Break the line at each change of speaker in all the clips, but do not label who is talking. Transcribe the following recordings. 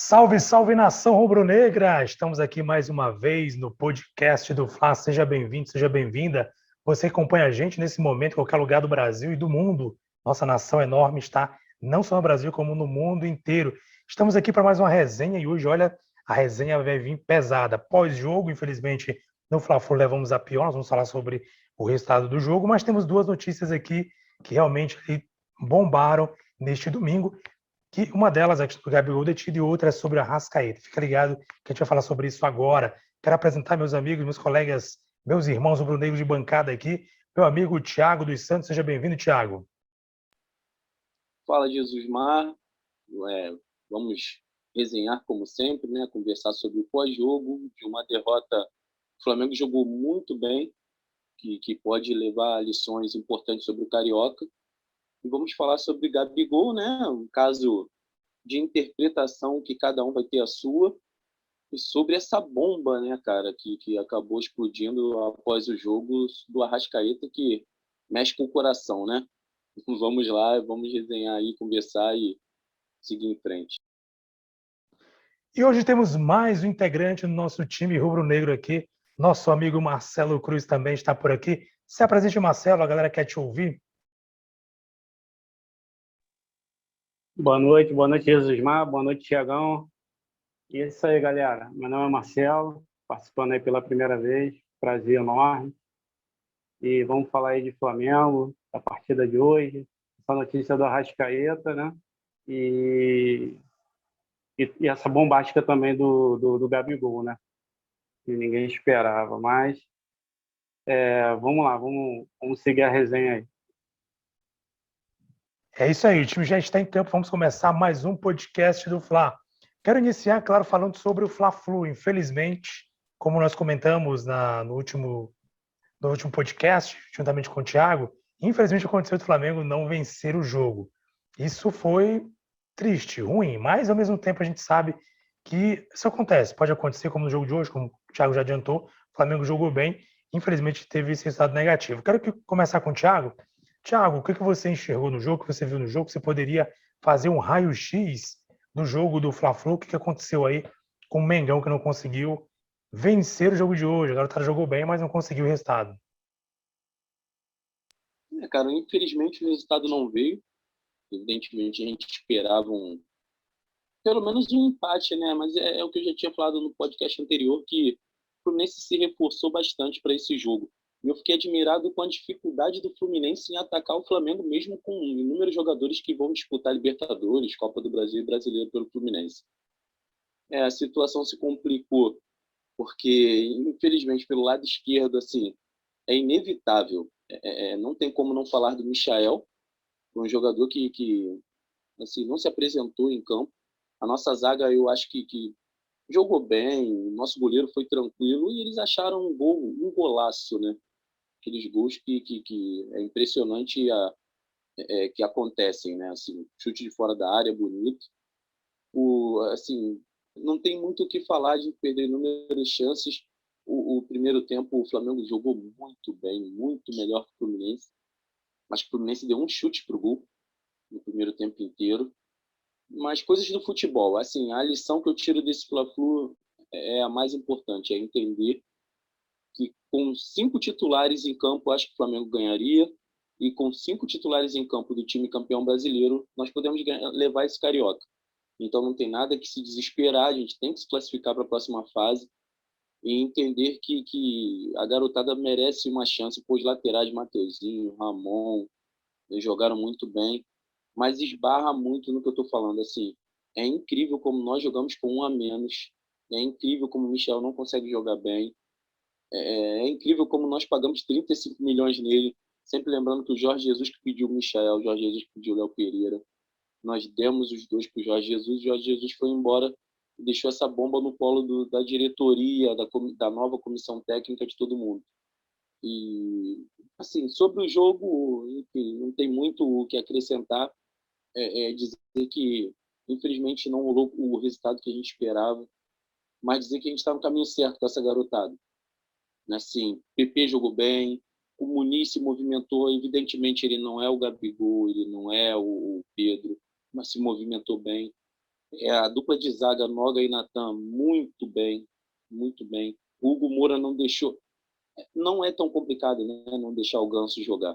Salve, salve nação rubro-negra! Estamos aqui mais uma vez no podcast do Fla. Seja bem-vindo, seja bem-vinda. Você acompanha a gente nesse momento em qualquer lugar do Brasil e do mundo. Nossa nação enorme está não só no Brasil, como no mundo inteiro. Estamos aqui para mais uma resenha e hoje, olha, a resenha vai vir pesada. Pós-jogo, infelizmente, no Fla-Flu levamos a pior. Nós vamos falar sobre o resultado do jogo, mas temos duas notícias aqui que realmente bombaram neste domingo. Que uma delas é a questão do Gabigol detido e outra é sobre a Arrascaeta. Fica ligado que a gente vai falar sobre isso agora. Quero apresentar meus amigos, meus colegas, meus irmãos rubro-negros de bancada aqui. Meu amigo Thiago dos Santos, seja bem-vindo, Thiago.
Fala, Jesusmar. Vamos resenhar como sempre, né? Conversar sobre o pós-jogo de uma derrota. O Flamengo jogou muito bem, que pode levar lições importantes sobre o Carioca. E vamos falar sobre Gabigol, né? Um caso de interpretação que cada um vai ter a sua. E sobre essa bomba, né, cara, que acabou explodindo após o jogo do Arrascaeta, que mexe com o coração, né? Vamos lá, vamos resenhar aí, conversar e seguir em frente.
E hoje temos mais um integrante do nosso time rubro-negro aqui. Nosso amigo Marcelo Cruz também está por aqui. Se apresente, Marcelo, a galera quer te ouvir.
Boa noite, Jesusmar, boa noite, Thiagão. E é isso aí, galera. Meu nome é Marcelo, participando aí pela primeira vez, prazer enorme. E vamos falar aí de Flamengo, da partida de hoje, essa notícia do Arrascaeta, né? E essa bombástica também do Gabigol, né? Que ninguém esperava, mas vamos lá, vamos seguir a resenha aí.
É isso aí, o time já está em campo, vamos começar mais um podcast do Fla. Quero iniciar, claro, falando sobre o Fla-Flu. Infelizmente, como nós comentamos no último podcast, juntamente com o Thiago, infelizmente aconteceu do Flamengo não vencer o jogo. Isso foi triste, ruim, mas ao mesmo tempo a gente sabe que isso acontece. Pode acontecer como no jogo de hoje, como o Thiago já adiantou, o Flamengo jogou bem, infelizmente teve esse resultado negativo. Quero começar com o Thiago. Thiago, o que você enxergou no jogo, o que você viu no jogo? Você poderia fazer um raio-x do jogo do Fla-Flu? O que aconteceu aí com o Mengão que não conseguiu vencer o jogo de hoje? A garotada jogou bem, mas não conseguiu o resultado.
Cara, infelizmente o resultado não veio. Evidentemente a gente esperava pelo menos um empate, né? Mas é o que eu já tinha falado no podcast anterior, que o Fluminense se reforçou bastante para esse jogo. E eu fiquei admirado com a dificuldade do Fluminense em atacar o Flamengo, mesmo com inúmeros jogadores que vão disputar Libertadores, Copa do Brasil e Brasileiro pelo Fluminense. A situação se complicou, porque, infelizmente, pelo lado esquerdo, assim, é inevitável. Não tem como não falar do Michael, um jogador que assim, não se apresentou em campo. A nossa zaga, eu acho que jogou bem, o nosso goleiro foi tranquilo e eles acharam um golaço, né? Aqueles gols que é impressionante que acontecem, né? Assim, chute de fora da área, bonito. Assim, não tem muito o que falar de perder inúmeras chances. O primeiro tempo, o Flamengo jogou muito bem, muito melhor que o Fluminense. Acho que o Fluminense deu um chute pro gol no primeiro tempo inteiro. Mas coisas do futebol, assim, a lição que eu tiro desse Fla-Flu é a mais importante, é entender que com 5 titulares em campo, acho que o Flamengo ganharia, e com 5 titulares em campo do time campeão brasileiro, nós podemos levar esse Carioca. Então não tem nada que se desesperar, a gente tem que se classificar para a próxima fase e entender que a garotada merece uma chance, pois laterais, Mateuzinho, Ramon, eles jogaram muito bem, mas esbarra muito no que eu estou falando. Assim, é incrível como nós jogamos com um a menos, é incrível como o Michel não consegue jogar bem, é incrível como nós pagamos 35 milhões nele, sempre lembrando que o Jorge Jesus que pediu o Michel, o Jorge Jesus que pediu o Léo Pereira, nós demos os dois para o Jorge Jesus foi embora e deixou essa bomba no colo da diretoria, da nova comissão técnica de todo mundo. E, assim, sobre o jogo, enfim, não tem muito o que acrescentar, dizer que, infelizmente, não rolou o resultado que a gente esperava, mas dizer que a gente está no caminho certo com essa garotada. Assim, PP jogou bem, o Muniz se movimentou, evidentemente ele não é o Gabigol, ele não é o Pedro, mas se movimentou bem. A dupla de zaga, Noga e Natan, muito bem, muito bem. O Hugo Moura não deixou. Não é tão complicado, né? Não deixar o Ganso jogar.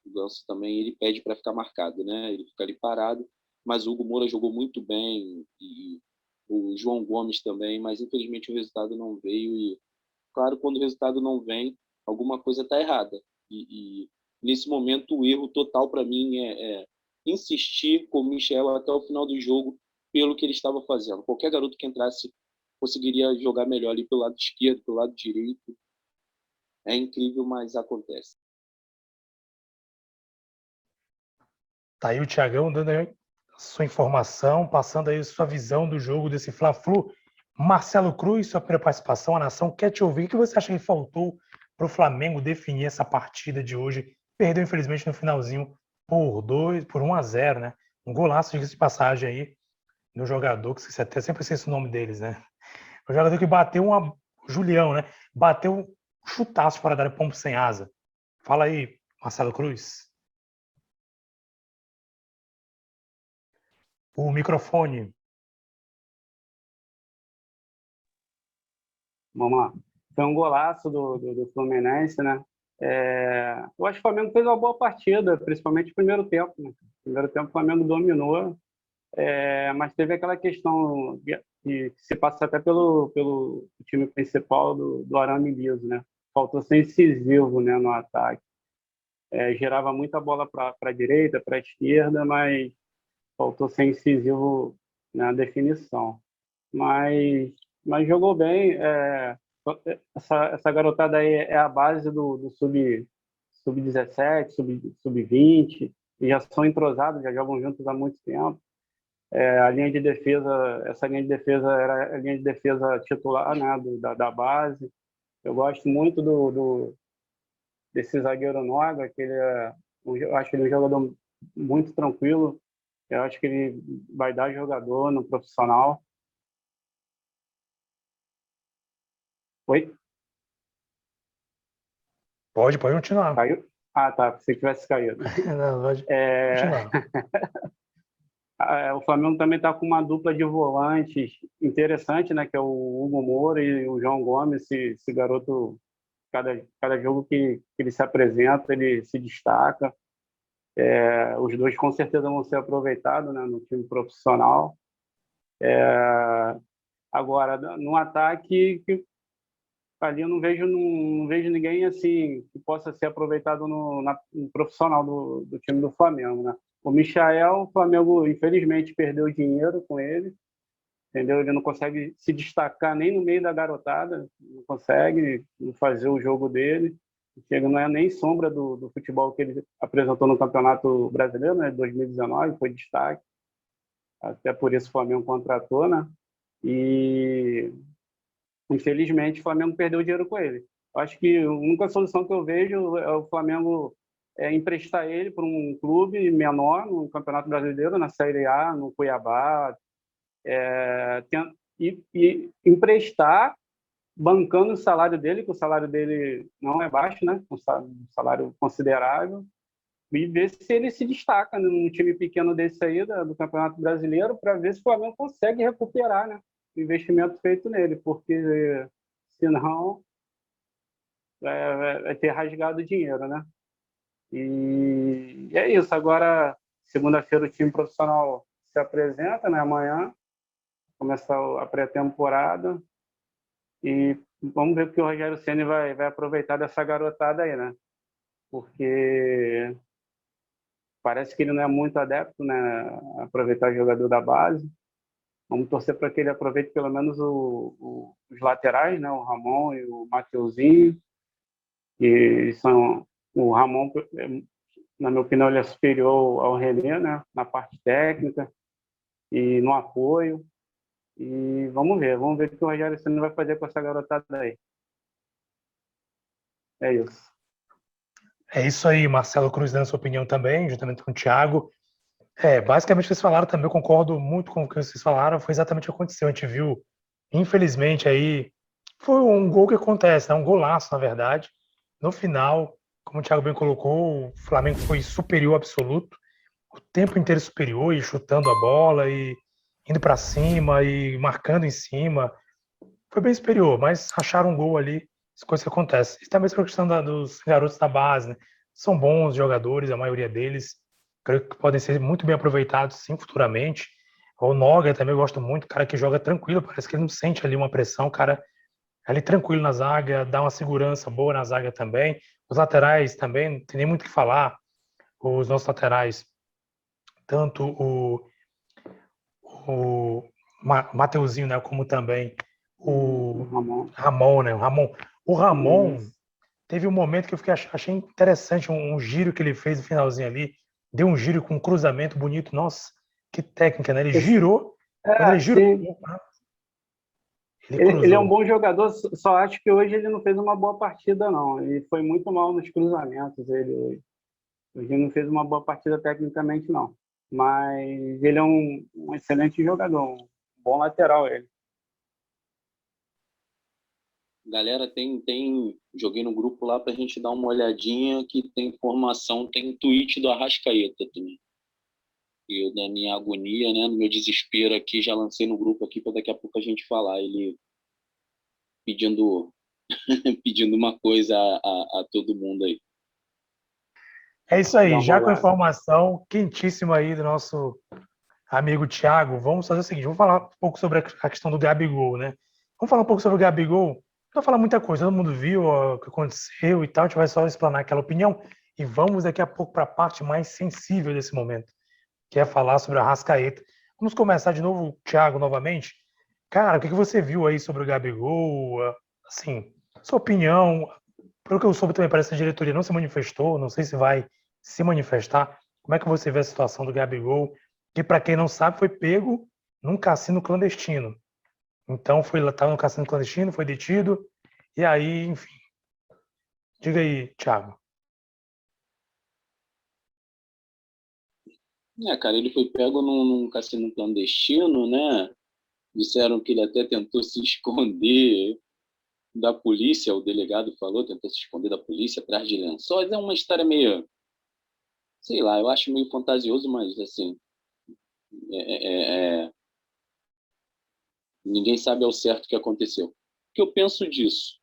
O Ganso também ele pede para ficar marcado, né? Ele fica ali parado. Mas o Hugo Moura jogou muito bem e o João Gomes também. Mas infelizmente o resultado não veio. E claro, quando o resultado não vem, alguma coisa está errada. E nesse momento o erro total para mim é insistir com o Michel até o final do jogo pelo que ele estava fazendo. Qualquer garoto que entrasse conseguiria jogar melhor ali pelo lado esquerdo, pelo lado direito. É incrível, mas acontece.
Tá aí o Thiagão dando aí sua informação, passando aí sua visão do jogo desse Fla-Flu. Marcelo Cruz, sua primeira participação, a nação quer te ouvir. O que você acha que faltou para o Flamengo definir essa partida de hoje? Perdeu, infelizmente, no finalzinho por 1-0, né? Um golaço, diga-se de passagem aí, do jogador, que você até sempre esquece o nome deles, né? O jogador que bateu Julião, né? Bateu um chutaço fora da área, pombo sem asa. Fala aí, Marcelo Cruz. O microfone.
Vamos lá. Foi um golaço do Fluminense, né? Eu acho que o Flamengo fez uma boa partida, principalmente no primeiro tempo. Né? No primeiro tempo o Flamengo dominou, mas teve aquela questão que se passa até pelo time principal do Arame Liso, né? Faltou ser incisivo, né, no ataque. Gerava muita bola para a direita, para a esquerda, mas faltou ser incisivo na definição. Mas jogou bem. Essa garotada aí é a base do sub-17, sub-20, e já são entrosados, já jogam juntos há muito tempo. A linha de defesa, essa linha de defesa era a linha de defesa titular, né, da base. Eu gosto muito desse zagueiro Noga, que eu acho ele um jogador muito tranquilo. Eu acho que ele vai dar jogador no profissional. Oi?
Pode continuar.
Caiu? Ah, tá. Se tivesse caído.
Não, pode continuar.
O Flamengo também está com uma dupla de volantes interessante, né? Que é o Hugo Moura e o João Gomes. Esse garoto, cada jogo que ele se apresenta, ele se destaca. Os dois com certeza vão ser aproveitados, né, no time profissional. Agora, no ataque, ali eu não vejo ninguém assim que possa ser aproveitado no profissional do time do Flamengo, né? O Michael, o Flamengo infelizmente perdeu dinheiro com ele, entendeu? Ele não consegue se destacar nem no meio da garotada, não consegue fazer o jogo dele. Ele não é nem sombra do futebol que ele apresentou no Campeonato Brasileiro, né, de 2019, foi destaque. Até por isso o Flamengo contratou, né? E infelizmente o Flamengo perdeu dinheiro com ele. Eu acho que a única solução que eu vejo é o Flamengo emprestar ele para um clube menor no Campeonato Brasileiro, na Série A, no Cuiabá, e emprestar bancando o salário dele, que o salário dele não é baixo, né? Um salário considerável, e ver se ele se destaca num time pequeno desse aí do Campeonato Brasileiro, para ver se o Flamengo consegue recuperar, né, o investimento feito nele, porque senão vai ter rasgado dinheiro, né? E é isso. Agora, segunda-feira, o time profissional se apresenta, né? Amanhã começa a pré-temporada. E vamos ver o que o Rogério Ceni vai aproveitar dessa garotada aí, né? Porque parece que ele não é muito adepto, né, a aproveitar o jogador da base. Vamos torcer para que ele aproveite pelo menos os laterais, né? O Ramon e o Mateuzinho. Que são... O Ramon, na minha opinião, ele é superior ao René, né? Na parte técnica e no apoio. E vamos ver o que o Rogério Ceni vai fazer com essa garotada aí. É isso.
É isso aí, Marcelo Cruz dando sua opinião também, juntamente com o Thiago. Basicamente, vocês falaram também, eu concordo muito com o que vocês falaram, foi exatamente o que aconteceu. A gente viu, infelizmente, aí, foi um gol que acontece, né? Um golaço, na verdade. No final, como o Thiago bem colocou, o Flamengo foi superior absoluto, o tempo inteiro superior, e chutando a bola, e indo para cima e marcando em cima. Foi bem superior, mas acharam um gol ali, as coisas que acontecem. E também sobre a questão dos garotos da base, né? São bons jogadores, a maioria deles. Creio que podem ser muito bem aproveitados, sim, futuramente. O Noga também eu gosto muito, cara que joga tranquilo, parece que ele não sente ali uma pressão, cara ali tranquilo na zaga, dá uma segurança boa na zaga também. Os laterais também, não tem nem muito o que falar. Os nossos laterais, tanto o Mateuzinho, né, como também o
Ramon.
Ramon, né? O Ramon
Isso.
teve um momento que eu achei interessante, um giro que ele fez no finalzinho ali, deu um giro com um cruzamento bonito. Nossa, que técnica, né? Ele girou, quando ele girou,
Sim.
ele
Ele é um
cruzou.
bom jogador, só acho que hoje ele não fez uma boa partida, não. Ele foi muito mal nos cruzamentos. Hoje não fez uma boa partida tecnicamente, não. Mas ele é um excelente jogador, um bom lateral ele.
Galera, joguei no grupo lá pra gente dar uma olhadinha que tem informação, tem tweet do Arrascaeta também. E eu, na minha agonia, né, no meu desespero aqui, já lancei no grupo aqui para daqui a pouco a gente falar. Ele pedindo, pedindo uma coisa a todo mundo aí.
É isso
Dá
aí,
uma
já com a
olhada.
informação quentíssima aí do nosso amigo Thiago, vamos fazer o seguinte, vamos falar um pouco sobre a questão do Gabigol, né? Vamos falar um pouco sobre o Gabigol, não vai falar muita coisa, todo mundo viu ó, o que aconteceu e tal, a gente vai só explanar aquela opinião e vamos daqui a pouco para a parte mais sensível desse momento, que é falar sobre a Arrascaeta. Vamos começar de novo, Thiago, novamente. Cara, o que você viu aí sobre o Gabigol? Assim, sua opinião. Pelo que eu soube também, parece que a diretoria não se manifestou, não sei se vai se manifestar. Como é que você vê a situação do Gabigol? Que, para quem não sabe, foi pego num cassino clandestino. Então, estava no cassino clandestino, foi detido, e aí, enfim. Diga aí, Thiago.
Cara, ele foi pego num cassino clandestino, né? Disseram que ele até tentou se esconder da polícia, o delegado falou, tentou se esconder da polícia atrás de lençóis. É uma história meio, sei lá, eu acho meio fantasioso, mas assim, é, ninguém sabe ao certo o que aconteceu. O que eu penso disso?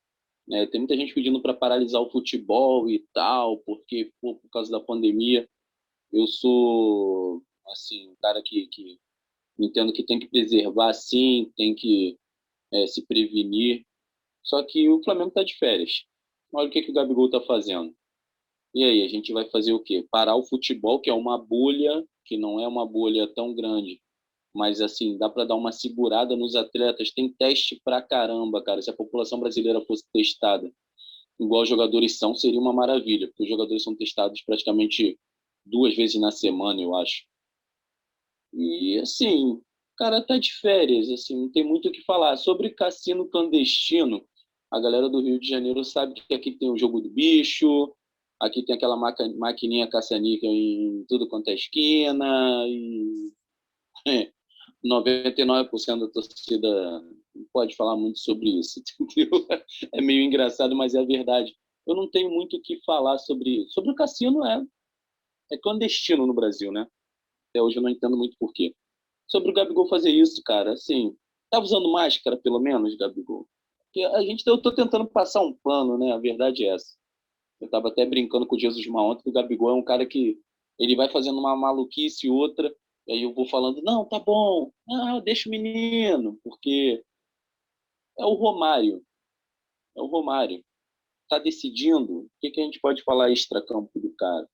Tem muita gente pedindo para paralisar o futebol e tal, porque pô, por causa da pandemia, eu sou assim um cara que entendo que tem que preservar, sim, tem que se prevenir. Só que o Flamengo está de férias. Olha o que o Gabigol está fazendo. E aí, a gente vai fazer o quê? Parar o futebol, que é uma bolha, que não é uma bolha tão grande, mas assim, dá para dar uma segurada nos atletas. Tem teste pra caramba, cara. Se a população brasileira fosse testada igual os jogadores são, seria uma maravilha, porque os jogadores são testados praticamente 2 vezes na semana, eu acho. E assim, o cara tá de férias, assim, não tem muito o que falar. Sobre cassino clandestino, a galera do Rio de Janeiro sabe que aqui tem o jogo do bicho, aqui tem aquela maquininha caça-níquel em tudo quanto é esquina, e 99% da torcida não pode falar muito sobre isso, entendeu? É meio engraçado, mas é a verdade. Eu não tenho muito o que falar sobre o cassino, é clandestino no Brasil, né? Até hoje eu não entendo muito por quê. Sobre o Gabigol fazer isso, cara, assim, tá usando máscara, pelo menos, Gabigol? Porque eu tô tentando passar um pano, né? A verdade é essa. Eu tava até brincando com o Jesus Mar ontem, que o Gabigol é um cara que ele vai fazendo uma maluquice e outra, e aí eu vou falando, não, tá bom, deixa o menino, porque é o Romário, é o Romário. Tá decidindo, o que a gente pode falar extra-campo do cara?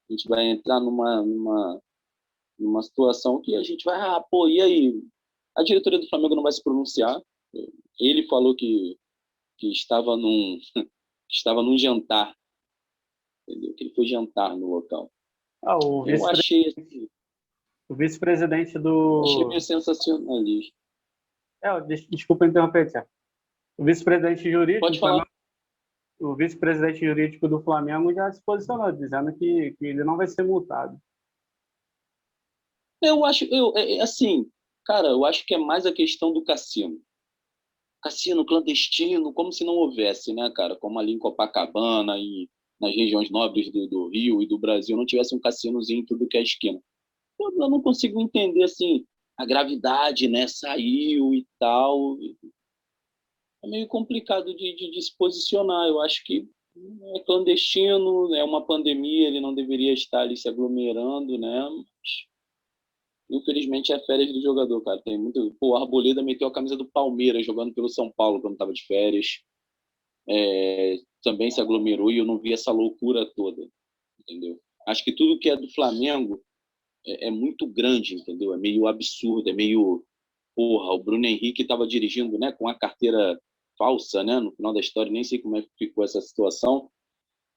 A gente vai entrar numa situação que a gente vai, pô, e aí? A diretoria do Flamengo não vai se pronunciar. Ele falou que estava num jantar, entendeu? Que ele foi jantar no local.
Ah,
Eu
o vice-presidente
achei meio
do.
sensacionalista.
Desculpa interromper, Tiago. O vice-presidente jurídico
Pode
do
falar.
Flamengo, o vice-presidente jurídico do Flamengo já se posicionou, dizendo que ele não vai ser multado.
Eu acho, assim, cara, eu acho que é mais a questão do cassino. Cassino clandestino, como se não houvesse, né, cara? Como ali em Copacabana e nas regiões nobres do Rio e do Brasil não tivesse um cassinozinho em tudo que é esquina. Eu não consigo entender, assim, a gravidade, né, saiu e tal. É meio complicado de se posicionar. Eu acho que é clandestino, é uma pandemia, ele não deveria estar ali se aglomerando, né? Mas, infelizmente é férias do jogador, cara. Tem muito. Pô, o Arboleda meteu a camisa do Palmeiras jogando pelo São Paulo quando estava de férias. Também se aglomerou e eu não vi essa loucura toda, entendeu? Acho que tudo que é do Flamengo é muito grande, entendeu? É meio absurdo, é meio... Porra, o Bruno Henrique estava dirigindo, né, com a carteira falsa, né, no final da história, nem sei como é que ficou essa situação.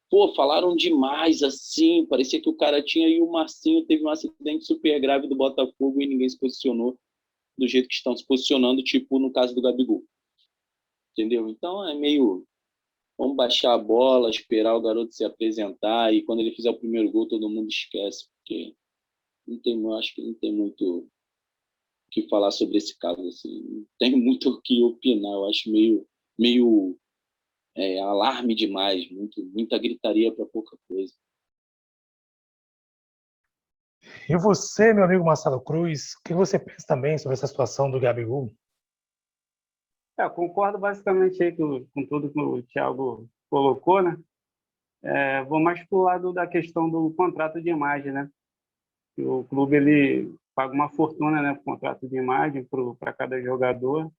Pô, falaram demais assim, parecia que o cara tinha, e o Marcinho teve um acidente super grave do Botafogo e ninguém se posicionou do jeito que estão se posicionando, tipo no caso do Gabigol, entendeu? Então é meio, vamos baixar a bola, esperar o garoto se apresentar, e quando ele fizer o primeiro gol todo mundo esquece, porque não tem, eu acho que não tem muito o que falar sobre esse caso, assim, não tem muito o que opinar, eu acho meio alarme demais, muita gritaria para pouca coisa.
E você, meu amigo Marcelo Cruz, o que você pensa também sobre essa situação do Gabigol?
Concordo basicamente aí com tudo que o Thiago colocou, né? Vou mais para o lado da questão do contrato de imagem, né? O clube ele paga uma fortuna, né, por contrato de imagem para cada jogador.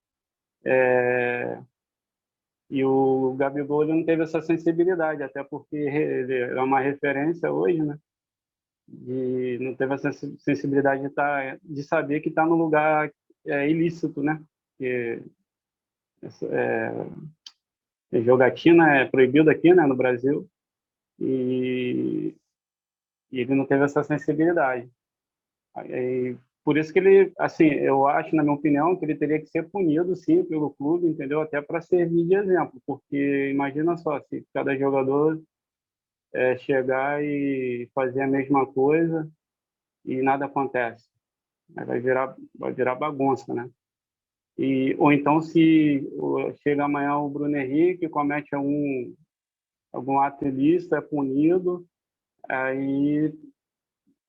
E o Gabigol ele não teve essa sensibilidade, até porque ele é uma referência hoje, né? E não teve essa sensibilidade de saber que está no lugar ilícito, né? Que jogatina é proibido aqui, né, no Brasil, e ele não teve essa sensibilidade. E por isso que ele, assim, eu acho, na minha opinião, que ele teria que ser punido, sim, pelo clube, entendeu? Até para servir de exemplo, porque imagina só, se cada jogador chegar e fazer a mesma coisa e nada acontece, vai virar bagunça, né? Ou então, se chega amanhã o Bruno Henrique, comete algum ato ilícito, é punido, aí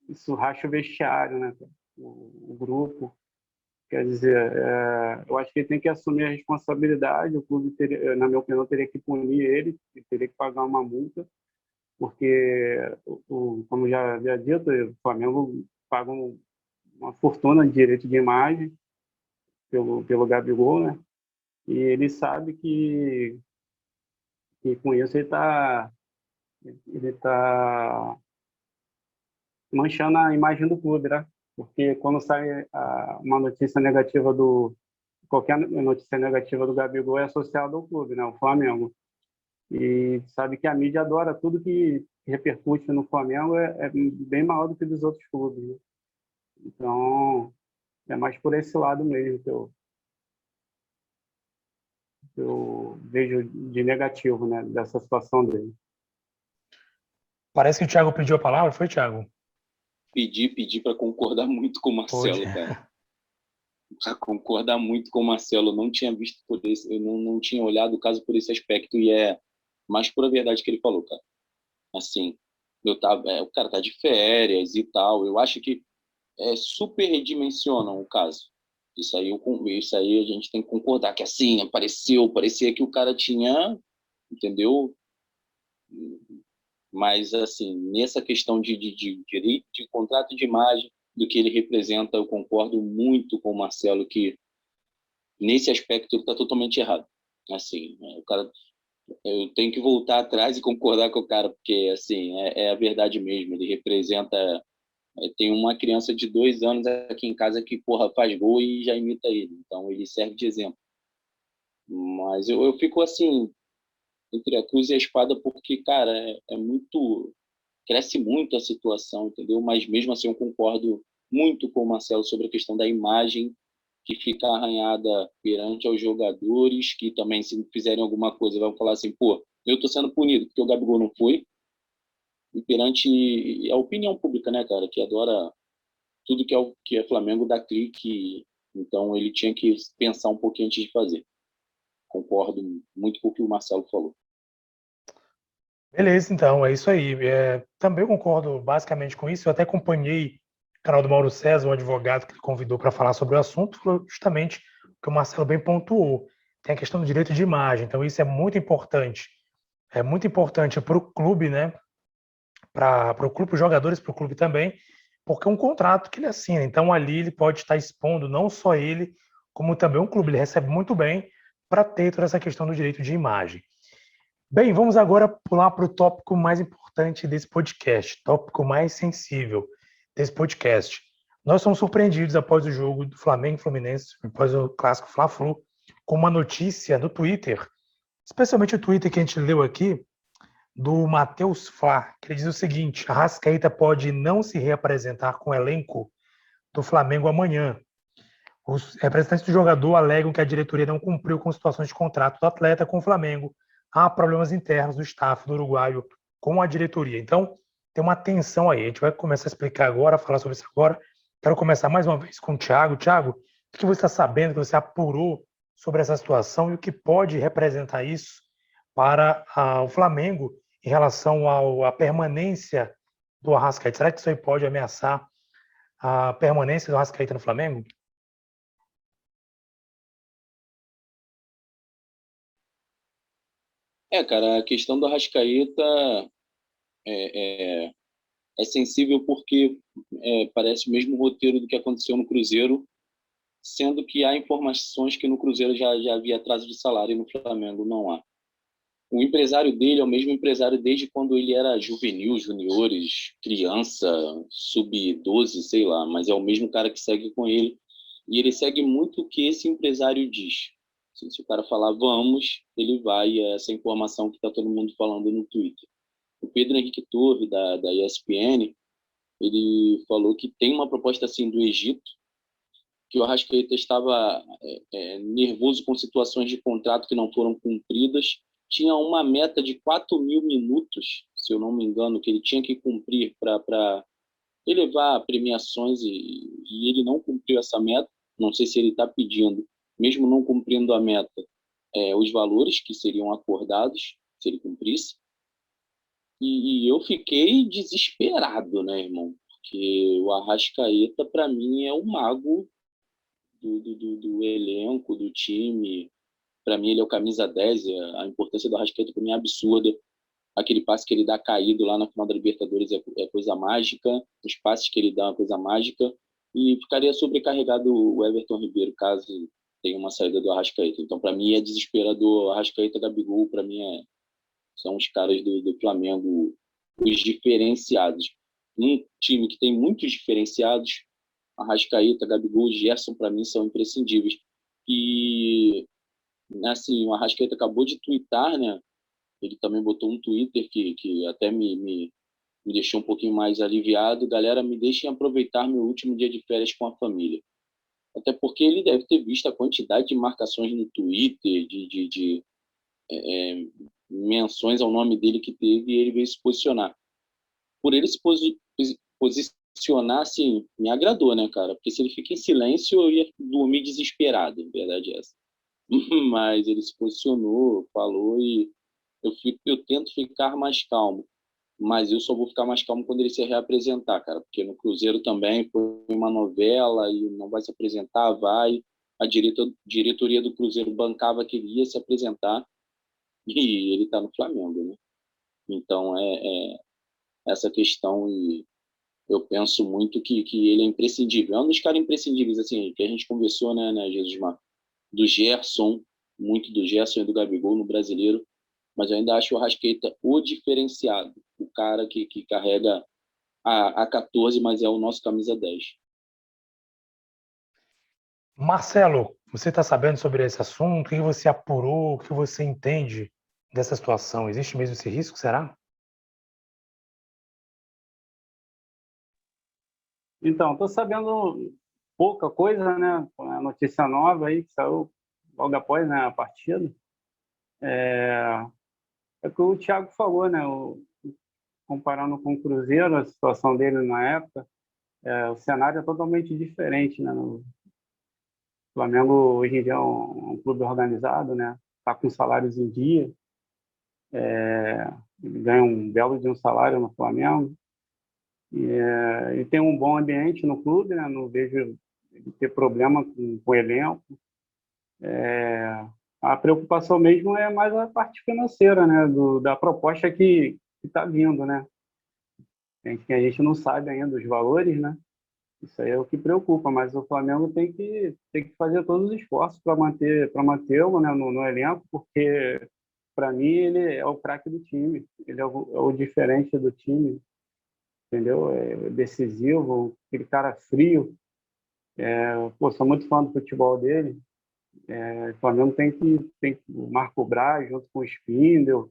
isso racha o vestiário, né? O grupo. Quer dizer, eu acho que ele tem que assumir a responsabilidade, o clube, na minha opinião, teria que punir ele, teria que pagar uma multa, porque, como já havia dito, o Flamengo paga uma fortuna de direito de imagem pelo Gabigol, né? E ele sabe que com isso ele tá manchando a imagem do clube, né? Porque quando sai uma notícia negativa qualquer notícia negativa do Gabigol é associada ao clube, né? O Flamengo. E sabe que a mídia adora tudo que repercute no Flamengo é bem maior do que dos outros clubes, né? Então, é mais por esse lado mesmo que eu vejo de negativo, né, dessa situação dele.
Parece que o Thiago pediu a palavra, foi, Thiago?
Pedi para concordar muito com o Marcelo,
Pode.
cara. Para concordar muito com o Marcelo, eu não tinha visto por esse, eu não tinha olhado o caso por esse aspecto, e é mais pura verdade que ele falou, cara. Assim, o cara tá de férias e tal, eu acho que super redimensionam o caso. Isso aí a gente tem que concordar que assim, parecia que o cara tinha, entendeu? Mas assim, nessa questão de direito de contrato de imagem, do que ele representa, eu concordo muito com o Marcelo que nesse aspecto ele está totalmente errado. Assim, o cara, eu tenho que voltar atrás e concordar com o cara, porque assim é a verdade mesmo. Ele representa. Tem uma criança de 2 anos aqui em casa que, porra, faz gol e já imita ele. Então, ele serve de exemplo. Mas eu fico, assim, entre a cruz e a espada, porque, cara, cresce muito a situação, entendeu? Mas, mesmo assim, eu concordo muito com o Marcelo sobre a questão da imagem que fica arranhada perante aos jogadores, que também, se fizerem alguma coisa, vão falar assim, pô, eu tô sendo punido porque o Gabigol não foi, e perante a opinião pública, né, cara, que adora tudo que é Flamengo dá clique, então ele tinha que pensar um pouquinho antes de fazer. Concordo muito com o que o Marcelo falou.
Beleza, então, é isso aí. Também concordo basicamente com isso. Eu até acompanhei canal do Mauro César, um advogado que ele convidou para falar sobre o assunto, falou justamente o que o Marcelo bem pontuou. Tem a questão do direito de imagem, então isso é muito importante. É muito importante para o clube, né? Para o clube, os jogadores, para o clube também, porque é um contrato que ele assina. Então ali ele pode estar expondo não só ele, como também um clube. Ele recebe muito bem para ter toda essa questão do direito de imagem. Bem, vamos agora pular para o tópico mais importante desse podcast, tópico mais sensível desse podcast. Nós somos surpreendidos após o jogo do Flamengo e Fluminense, após o clássico Fla-Flu, com uma notícia no Twitter, especialmente o Twitter que a gente leu aqui, do Matheus Flá, que ele diz o seguinte: Arrascaeta pode não se reapresentar com o elenco do Flamengo amanhã. Os representantes do jogador alegam que a diretoria não cumpriu com situações de contrato do atleta com o Flamengo. Há problemas internos do staff do uruguaio com a diretoria. Então, tem uma tensão aí. A gente vai começar a explicar agora, falar sobre isso agora. Quero começar mais uma vez com o Thiago. Thiago, o que você está sabendo, que você apurou sobre essa situação e o que pode representar isso para o Flamengo em relação à permanência do Arrascaeta? Será que isso aí pode ameaçar a permanência do Arrascaeta no Flamengo?
Cara, a questão do Arrascaeta é, é, é sensível porque parece o mesmo roteiro do que aconteceu no Cruzeiro, sendo que há informações que no Cruzeiro já havia atraso de salário e no Flamengo não há. O empresário dele é o mesmo empresário desde quando ele era juvenil, juniores, criança, sub-12, sei lá, mas é o mesmo cara que segue com ele. E ele segue muito o que esse empresário diz. Se o cara falar vamos, ele vai. É essa informação que está todo mundo falando no Twitter. O Pedro Henrique Torre, da ESPN, ele falou que tem uma proposta assim do Egito, que o Arrascaeta estava nervoso com situações de contrato que não foram cumpridas. Tinha uma meta de 4.000 minutos, se eu não me engano, que ele tinha que cumprir para elevar premiações e ele não cumpriu essa meta. Não sei se ele está pedindo, mesmo não cumprindo a meta, os valores que seriam acordados, se ele cumprisse. E eu fiquei desesperado, né, irmão? Porque o Arrascaeta, para mim, é o mago do elenco, do time. Para mim, ele é o camisa 10. A importância do Arrascaeta, para mim, é absurda. Aquele passe que ele dá caído lá na final da Libertadores é coisa mágica. Os passes que ele dá é uma coisa mágica. E ficaria sobrecarregado o Everton Ribeiro, caso tenha uma saída do Arrascaeta. Então, para mim, é desesperador. Arrascaeta, Gabigol, para mim, são os caras do Flamengo, os diferenciados. Um time que tem muitos diferenciados, Arrascaeta, Gabigol, Gerson, para mim, são imprescindíveis. E, assim, o Arrascaeta acabou de twittar, né? Ele também botou um Twitter que até me deixou um pouquinho mais aliviado. Galera, me deixem aproveitar meu último dia de férias com a família. Até porque ele deve ter visto a quantidade de marcações no Twitter, de menções ao nome dele que teve, e ele veio se posicionar. Por ele se posicionar, assim, me agradou, né, cara? Porque se ele fica em silêncio, eu ia dormir desesperado, a verdade é essa. Mas ele se posicionou, falou, e eu tento ficar mais calmo. Mas eu só vou ficar mais calmo quando ele se reapresentar, cara. Porque no Cruzeiro também foi uma novela e não vai se apresentar, vai. A diretoria do Cruzeiro bancava que ele ia se apresentar e ele está no Flamengo, né? Então, essa questão, e eu penso muito que ele é imprescindível. É um dos caras imprescindíveis, assim, que a gente conversou, né, Jesusmar? Do Gerson, muito do Gerson e do Gabigol no Brasileiro, mas eu ainda acho o Arrascaeta o diferenciado, o cara que carrega a 14, mas é o nosso camisa 10.
Marcelo, você está sabendo sobre esse assunto? O que você apurou? O que você entende dessa situação? Existe mesmo esse risco, será?
Então, estou sabendo pouca coisa, né? A notícia nova aí que saiu logo após, né, a partida. É o que o Thiago falou, né? Comparando com o Cruzeiro, a situação dele na época, o cenário é totalmente diferente, né? O Flamengo hoje em dia é um clube organizado, né? Está com salários em dia, ele ganha um belo de um salário no Flamengo. Ele tem um bom ambiente no clube, né? Não vejo ele ter problema com o elenco. A preocupação mesmo é mais a parte financeira, né? Da proposta que está vindo, né? A gente não sabe ainda os valores, né? Isso aí é o que preocupa, mas o Flamengo tem que fazer todos os esforços para mantê-lo, né, no elenco, porque para mim ele é o craque do time, ele é o diferente do time, entendeu? É decisivo, aquele cara frio. Sou muito fã do futebol dele. O Flamengo tem o Marco Braz junto com o Spindle,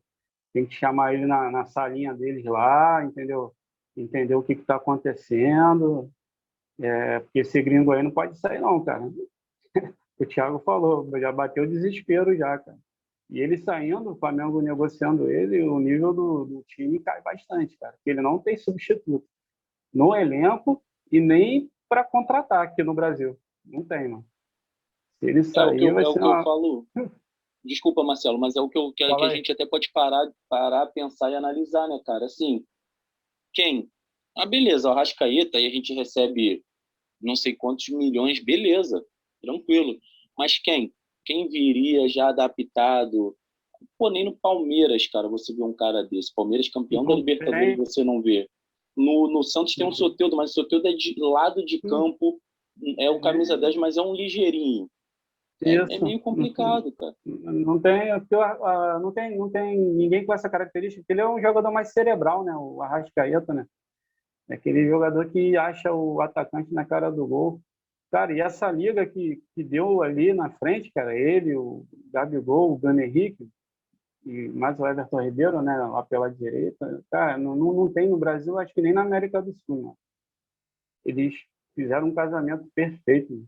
tem que chamar ele na salinha deles lá, entendeu? Entender o que está acontecendo. Porque esse gringo aí não pode sair não, cara. O Thiago falou, já bateu o desespero já, cara. E ele saindo, o Flamengo negociando ele, o nível do time cai bastante, cara. Porque ele não tem substituto no elenco e nem para contratar aqui no Brasil. Não tem, mano. Se ele sair, vai ser
eu falo. Desculpa, Marcelo, mas é o que a gente até pode parar, pensar e analisar, né, cara? Assim, quem? Beleza, o Arrascaeta, aí a gente recebe não sei quantos milhões, beleza, tranquilo. Mas quem? Quem viria já adaptado? Pô, nem no Palmeiras, cara, você vê um cara desse. Palmeiras campeão da Libertadores, você não vê. No Santos tem um Soteldo, mas o Soteldo é de lado de campo, é o camisa 10, mas é um ligeirinho. É meio complicado, cara.
Não tem ninguém com essa característica. Ele é um jogador mais cerebral, né? O Arrascaeta, né? É aquele jogador que acha o atacante na cara do gol. Cara, e essa liga que deu ali na frente, cara, ele, o Gabigol, o Bruno Henrique, e mais o Everton Ribeiro, né, lá pela direita, cara, não tem no Brasil, acho que nem na América do Sul, né? Eles fizeram um casamento perfeito, né?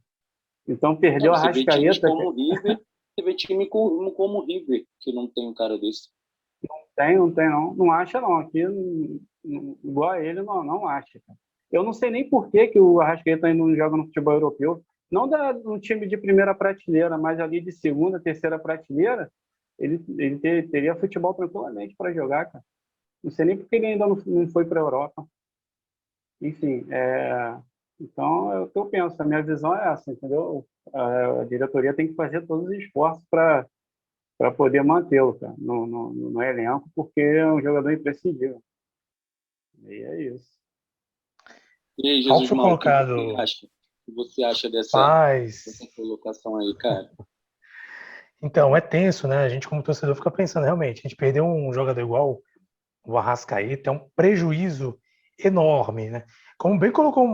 Então, perdeu a Arrascaeta.
Você vê time como o River, que não tem um cara desse.
Não tem, não. Não acha, não. Aqui, igual a ele, não acha. Eu não sei nem por que o Arrascaeta ainda não joga no futebol europeu. Não no time de primeira prateleira, mas ali de segunda, terceira prateleira, ele teria futebol tranquilamente para jogar, cara. Não sei nem por que ele ainda não foi para a Europa. Enfim, então é o que eu penso. A minha visão é essa, entendeu? A diretoria tem que fazer todos os esforços para poder mantê-lo, cara, no elenco, porque é um jogador imprescindível. E é isso.
E aí, Jesus
foi colocado.
O que você acha dessa colocação aí, cara?
Então, é tenso, né? A gente, como torcedor, fica pensando, realmente, a gente perdeu um jogador igual o Arrascaeta, é um prejuízo enorme, né? Como bem colocou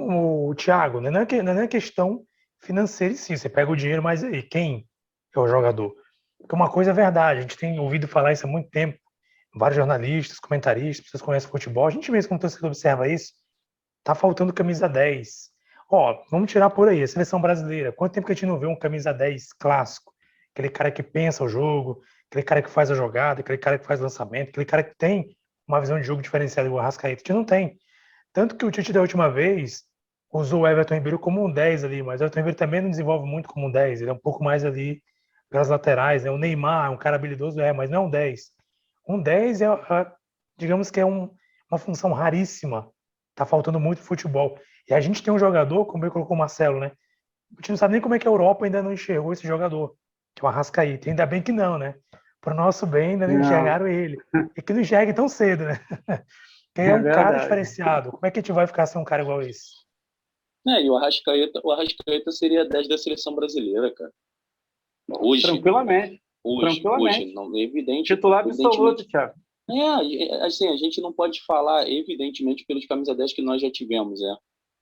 o Thiago, né? Não é questão financeira em si, você pega o dinheiro, mas aí, quem é o jogador? Porque uma coisa é verdade, a gente tem ouvido falar isso há muito tempo, vários jornalistas, comentaristas, pessoas que conhecem futebol, a gente mesmo como torcedor observa isso, tá faltando camisa 10. Vamos tirar por aí, a seleção brasileira, quanto tempo que a gente não vê um camisa 10 clássico? Aquele cara que pensa o jogo, aquele cara que faz a jogada, aquele cara que faz o lançamento, aquele cara que tem uma visão de jogo diferenciada igual o Arrascaeta. A gente não tem. Tanto que o Tite da última vez usou o Everton Ribeiro como um 10 ali, mas o Everton Ribeiro também não desenvolve muito como um 10, ele é um pouco mais ali pelas laterais, né? O Neymar é um cara habilidoso, mas não é um 10. Um 10 digamos que é uma função raríssima. Tá faltando muito futebol. E a gente tem um jogador, como ele colocou o Marcelo, né? A gente não sabe nem como é que a Europa ainda não enxergou esse jogador, que é o Arrascaeta. Ainda bem que não, né? Para o nosso bem, ainda não enxergaram ele. E que não enxergue tão cedo, né? Porque é um cara diferenciado. Como é que a gente vai ficar sem um cara igual esse?
E o Arrascaeta seria 10 da seleção brasileira, cara. Hoje.
Tranquilamente.
Hoje, não, é evidente.
Titular absoluto, Thiago.
Assim, a gente não pode falar, evidentemente, pelos camisa 10 que nós já tivemos,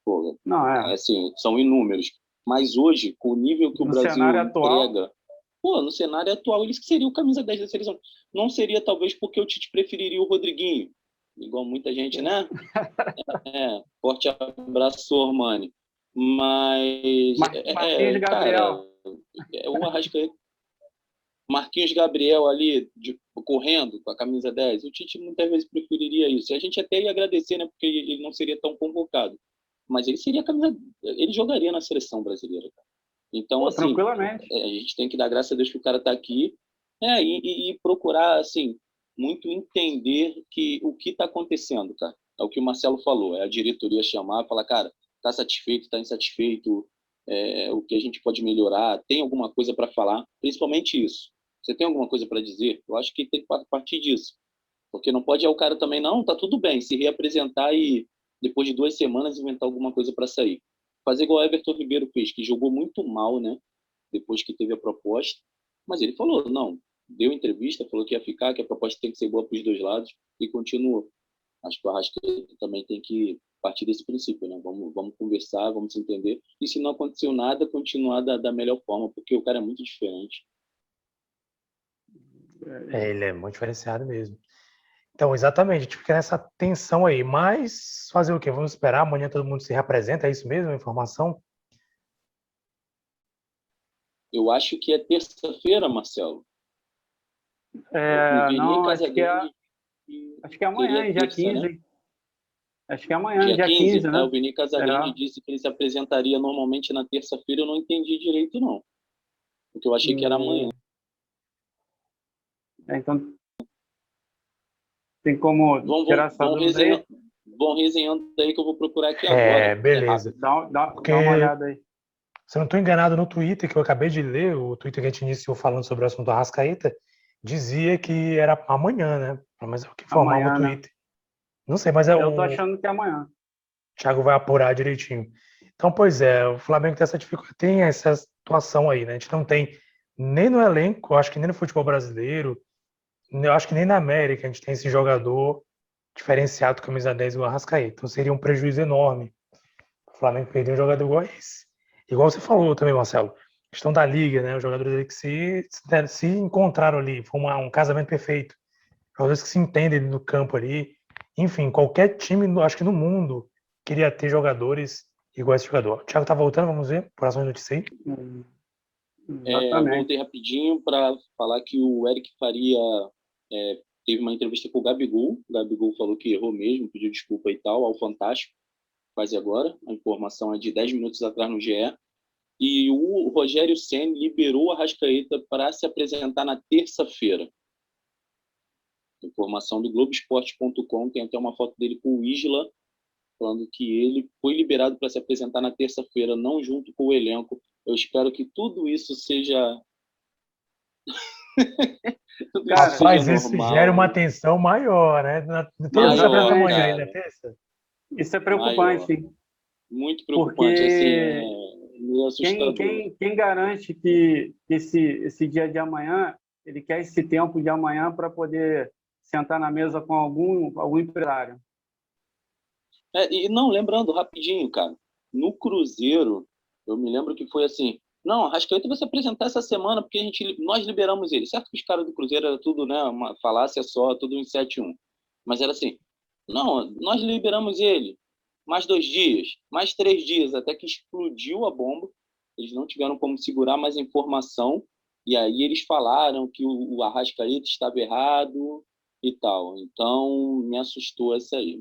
Pô,
não,
assim, são inúmeros. Mas hoje, com o nível que o Brasil entrega, no cenário atual, ele seria o camisa 10 da seleção. Não seria, talvez, porque o Tite preferiria o Rodriguinho, igual muita gente, né? Forte abraço, Ormani. Mas,
Marquinhos Gabriel.
O Arrascaeta. Marquinhos Gabriel ali, correndo com a camisa 10, o Tite muitas vezes preferiria isso. E a gente até ia agradecer, né, porque ele não seria tão convocado. Mas ele seria ele jogaria na seleção brasileira, cara. Então, assim,
tranquilamente.
A gente tem que dar graças a Deus que o cara está aqui, e procurar, assim, muito entender o que está acontecendo, cara. é o que o Marcelo falou, é a diretoria chamar e falar, cara, tá satisfeito, tá insatisfeito, o que a gente pode melhorar, tem alguma coisa para falar, principalmente isso. Você tem alguma coisa para dizer? Eu acho que tem que partir disso. Porque não pode o cara também, não, tá tudo bem, se reapresentar e depois de 2 semanas inventar alguma coisa para sair. Fazer igual o Everton Ribeiro fez, que jogou muito mal, né? Depois que teve a proposta. Mas ele falou, não, deu entrevista, falou que ia ficar, que a proposta tem que ser boa para os dois lados e continuou. Acho que o Arrascaeta também tem que partir desse princípio, né? Vamos conversar, vamos se entender. E se não aconteceu nada, continuar da melhor forma, porque o cara é muito diferente.
Ele é muito diferenciado mesmo. Então, exatamente, a gente fica nessa tensão aí. Mas fazer o quê? Vamos esperar, amanhã todo mundo se reapresenta, é isso mesmo, a informação?
Eu acho que é terça-feira, Marcelo.
Não, acho que é amanhã, dia 15. Né? Acho que é amanhã, dia 15, né?
O Vini Casagrande disse que ele se apresentaria normalmente na terça-feira, eu não entendi direito, não. Porque eu achei que era amanhã.
Então, tem como tirar essa dúvida aí?
Vão resenhando aí que eu vou procurar aqui agora.
Beleza.
Dá uma olhada aí.
Se eu não estou enganado, no Twitter, que eu acabei de ler, o Twitter que a gente iniciou falando sobre o assunto do Arrascaeta, dizia que era amanhã, né? Mas é o que informava o Twitter. Né? Não sei, mas
eu tô achando que é amanhã.
O Thiago vai apurar direitinho. Então, pois é, o Flamengo tem essa dificuldade, tem essa situação aí, né? A gente não tem nem no elenco, acho que nem no futebol brasileiro, eu acho que nem na América a gente tem esse jogador diferenciado camisa 10 igual o Arrascaeta. Então seria um prejuízo enorme o Flamengo perder um jogador igual a esse. Igual você falou também, Marcelo, questão da liga, né? Os jogadores ali que se encontraram ali, foi um casamento perfeito. Jogadores que se entendem no campo ali. Enfim, qualquer time, acho que no mundo, queria ter jogadores igual esse jogador. O Thiago tá voltando, vamos ver, próxima notícia aí.
Voltei rapidinho para falar que o Eric Faria teve uma entrevista com o Gabigol. O Gabigol falou que errou mesmo, pediu desculpa e tal, ao Fantástico. Quase agora, a informação é de 10 minutos atrás no GE. E o Rogério Ceni liberou a Arrascaeta para se apresentar na terça-feira. Informação do Globoesporte.com, tem até uma foto dele com o Isla, falando que ele foi liberado para se apresentar na terça-feira, não junto com o elenco. Eu espero que tudo isso seja...
Mas isso gera uma tensão maior, né? Todo mundo se apresenta amanhã aí na terça.
Isso é preocupante, sim.
Muito preocupante,
porque
assim,
quem garante que esse dia de amanhã, ele quer esse tempo de amanhã para poder sentar na mesa com algum empresário?
E não, lembrando, rapidinho, cara, no Cruzeiro, eu me lembro que foi assim, não, Arrascaeta vai se apresentar essa semana porque nós liberamos ele. Certo que os caras do Cruzeiro era tudo, né, uma falácia só, tudo em 7-1. Mas era assim, não, nós liberamos ele, mais 2 dias, mais 3 dias, até que explodiu a bomba. Eles não tiveram como segurar mais a informação, e aí eles falaram que o Arrascaeta estava errado e tal. Então, me assustou essa aí.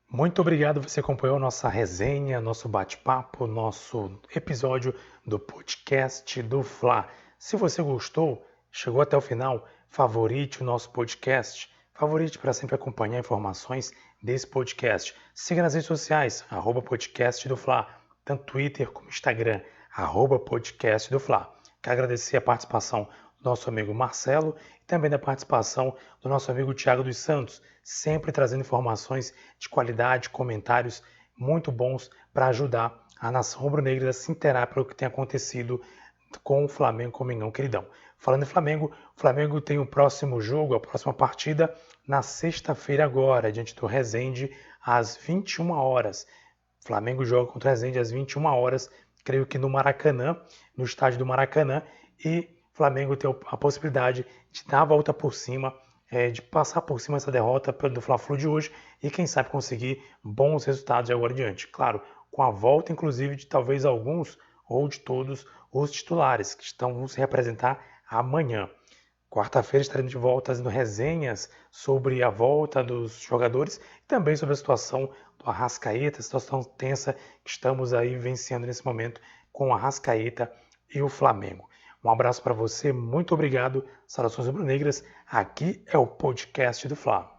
Muito obrigado, você acompanhou nossa resenha, nosso bate-papo, nosso episódio do podcast do Fla. Se você gostou, chegou até o final, favorite o nosso podcast. Favorite para sempre acompanhar informações desse podcast. Siga nas redes sociais, @podcast do Fla, tanto Twitter como Instagram, @podcast do Fla. Quero agradecer a participação do nosso amigo Marcelo e também da participação do nosso amigo Thiago dos Santos, sempre trazendo informações de qualidade, comentários muito bons para ajudar a nação rubro-negra a se inteirar pelo que tem acontecido com o Flamengo, com o Mengão queridão. Falando em Flamengo, o Flamengo tem o próximo jogo, a próxima partida, na sexta-feira agora, diante do Resende, às 21 horas. O Flamengo joga contra o Resende às 21 horas, creio que no Maracanã, no estádio do Maracanã, e o Flamengo tem a possibilidade de dar a volta por cima, de passar por cima dessa derrota do Fla-Flu de hoje e quem sabe conseguir bons resultados de agora em diante. Claro, com a volta inclusive de talvez alguns ou de todos os titulares que vão se representar amanhã. Quarta-feira estaremos de volta fazendo resenhas sobre a volta dos jogadores e também sobre a situação do Arrascaeta, a situação tensa que estamos aí vivenciando nesse momento com o Arrascaeta e o Flamengo. Um abraço para você, muito obrigado. Saudações rubro-negras. Aqui é o podcast do Fla.